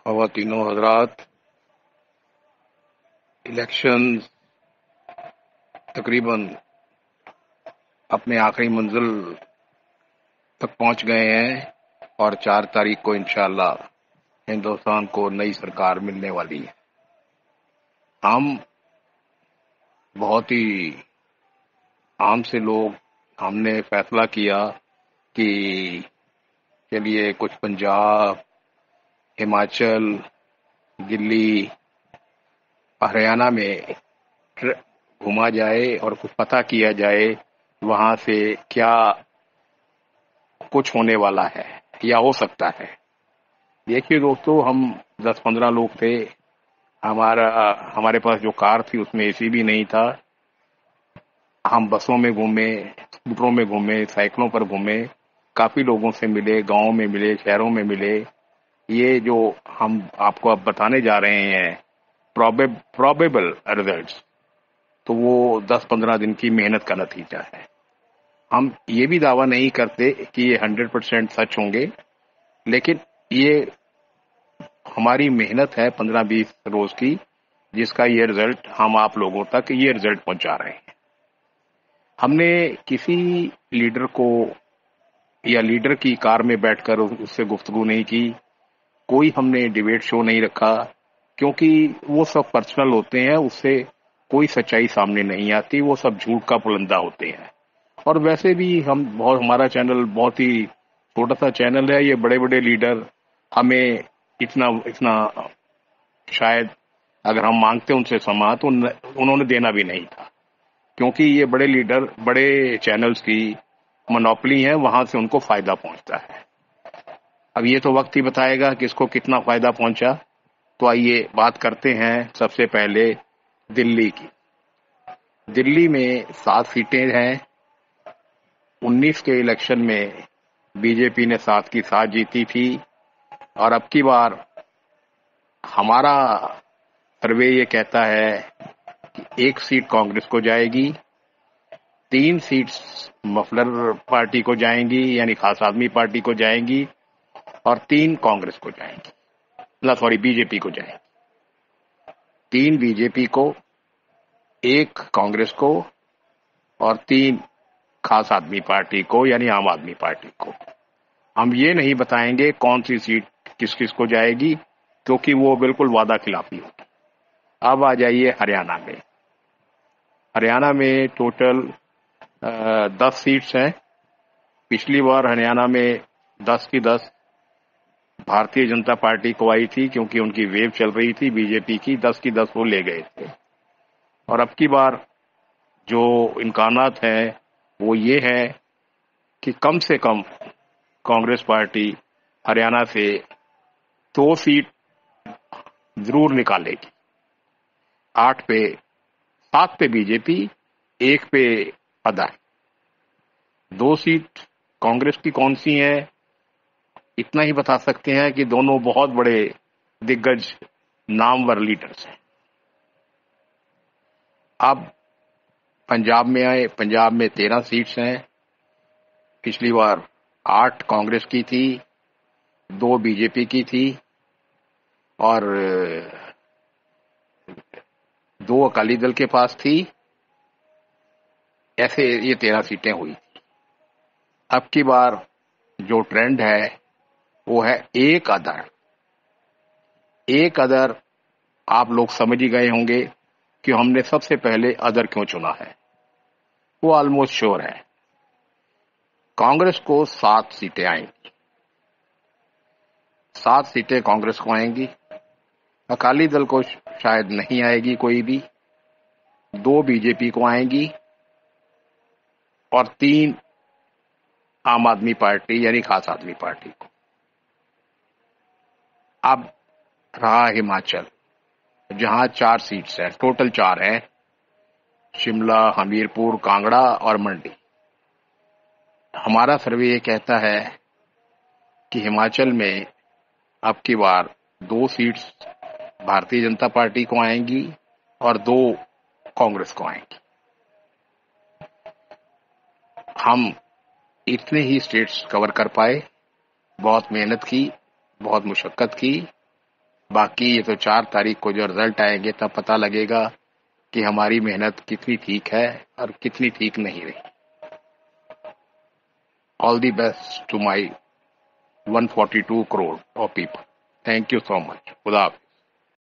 ख़वातीनो हज़रात, election तकरीबन अपने आखिरी मंजिल तक पहुंच गए हैं और 4 तारीख को इंशाअल्लाह हिंदुस्तान को नई सरकार मिलने वाली है। हम बहुत ही आम से लोग हमने फैसला किया कि चलिए कुछ पंजाब, हिमाचल, दिल्ली, हरियाणा में घुमा जाए और कुछ पता किया जाए वहां से क्या कुछ होने वाला है या हो सकता है। देखिए दोस्तों, हम 10-15 लोग थे। हमारे पास जो कार थी उसमें एसी भी नहीं था। हम बसों में घूमे, स्कूटरों में घूमे, साइकिलों पर घूमे, काफी लोगों से मिले, गांवों में मिले, शहरों में मिले। ये जो हम आपको अब बताने जा रहे हैं प्रोबेबल रिजल्ट्स, तो वो 10-15 दिन की मेहनत का नतीजा है। हम ये भी दावा नहीं करते कि ये 100% सच होंगे, लेकिन ये हमारी मेहनत है 15-20 रोज की, जिसका ये रिजल्ट हम आप लोगों तक ये रिजल्ट पहुंचा रहे हैं। हमने किसी लीडर को या लीडर की कार में बैठकर उससे गुफ्तगू नहीं की। कोई हमने डिबेट शो नहीं रखा, क्योंकि वो सब पर्सनल होते हैं, उससे कोई सच्चाई सामने नहीं आती, वो सब झूठ का पुलंदा होते हैं। और वैसे भी हमारा चैनल बहुत ही छोटा सा चैनल है। ये बड़े बड़े लीडर हमें इतना इतना शायद अगर हम मांगते उनसे समा तो उन्होंने देना भी नहीं था, क्योंकि ये बड़े लीडर बड़े चैनल्स की मोनोपोली है, वहां से उनको फायदा पहुंचता है। अब ये तो वक्त ही बताएगा कि इसको कितना फायदा पहुंचा। तो आइए बात करते हैं सबसे पहले दिल्ली की। दिल्ली में 7 सीटें हैं। 19 के इलेक्शन में बीजेपी ने 7 की 7 जीती थी, और अब की बार हमारा सर्वे ये कहता है कि 1 सीट कांग्रेस को जाएगी, 3 सीट्स मफलर पार्टी को जाएंगी यानी खास आदमी पार्टी को जाएंगी, और 3 कांग्रेस को जाएंगी, ना सॉरी बीजेपी को जाएंगी। 3 बीजेपी को, 1 कांग्रेस को और 3 खास आदमी पार्टी को यानी आम आदमी पार्टी को। हम ये नहीं बताएंगे कौन सी सीट किस किस को जाएगी, क्योंकि वो बिल्कुल वादा खिलाफी होगी। अब आ जाइए हरियाणा में। हरियाणा में टोटल 10 सीट्स हैं। पिछली बार हरियाणा में 10 की 10 भारतीय जनता पार्टी को आई थी, क्योंकि उनकी वेव चल रही थी बीजेपी की। 10 की 10 वो ले गए थे। और अब की बार जो इम्कानात हैं वो ये है कि कम से कम कांग्रेस पार्टी हरियाणा से 2 सीट जरूर निकालेगी। 7 पे बीजेपी, 1 पे अदर। 2 सीट कांग्रेस की कौन सी हैं, इतना ही बता सकते हैं कि दोनों बहुत बड़े दिग्गज नामवर लीडर्स हैं। अब पंजाब में आए। पंजाब में 13 सीट्स हैं। पिछली बार 8 कांग्रेस की थी, 2 बीजेपी की थी और 2 अकाली दल के पास थी। ऐसे ये 13 सीटें हुई थी। अब की बार जो ट्रेंड है वो है एक अदर। एक अदर आप लोग समझ ही गए होंगे कि हमने सबसे पहले अदर क्यों चुना है। वो ऑलमोस्ट श्योर है, कांग्रेस को 7 सीटें आएंगी। 7 सीटें कांग्रेस को आएंगी। अकाली दल को शायद नहीं आएगी कोई भी। 2 बीजेपी को आएंगी और 3 आम आदमी पार्टी यानी खास आदमी पार्टी को। अब रहा हिमाचल, जहां 4 सीट्स हैं, टोटल 4 हैं। शिमला, हमीरपुर, कांगड़ा और मंडी। हमारा सर्वे ये कहता है कि हिमाचल में अब की बार 2 सीट्स भारतीय जनता पार्टी को आएंगी और 2 कांग्रेस को आएंगी। हम इतने ही स्टेट्स कवर कर पाए। बहुत मेहनत की, बहुत मुशक्कत की, बाकी ये तो 4 तारीख को जो रिजल्ट आएंगे तब पता लगेगा कि हमारी मेहनत कितनी ठीक है और कितनी ठीक नहीं रही। All the best to my 142 crore of people. Thank you so much. खुदा हाफिज।